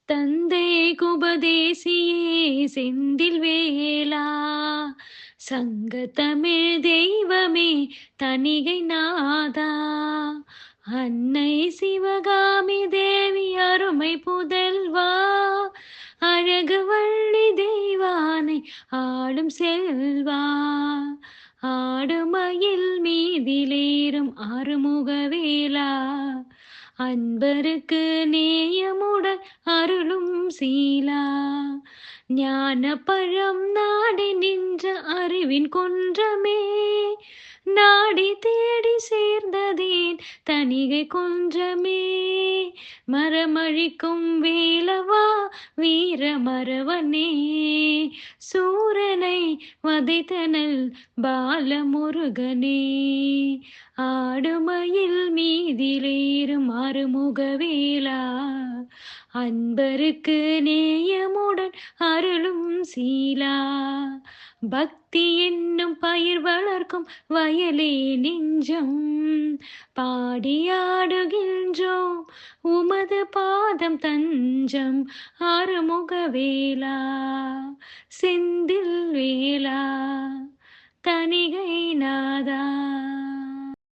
தந்தைக்கு உபதேசியே செந்தில் வேளா, சங்கத்தமிழ் தெய்வமே தணிகை நாதா, அன்னை சிவகாமி தேவி அருமை புதல்வா, அழகு வள்ளி தெய்வானை ஆளும் செல்வா, ஆடுமயில் மீதிலேறும் ஆறுமுகவேலா, அன்பருக்கு நேயமுடன் அருளும் சீலா, ஞான பழம் நாடி நின்ற அறிவின் குன்றமே, நாடி தேடி சேர்ந்ததேன் தணிகை குன்றமே, மரமழிக்கும் வேலவா வீர மறவனே, சூரனை வதைத்தனல் பாலமுருகனே, ஆடுமயில் மீதிலேறும் அருமுகவேலா, அன்பருக்கு நேயமுடன் அருளும் சீலா, பக்தி என்னும் பயிர் வளர்க்கும் வயலே நெஞ்சம், பாடியாடுகின்றோம் உமது பாதம் தஞ்சம், ஆறுமுகவேலா செந்தில் வேலா தணிகை நாதா.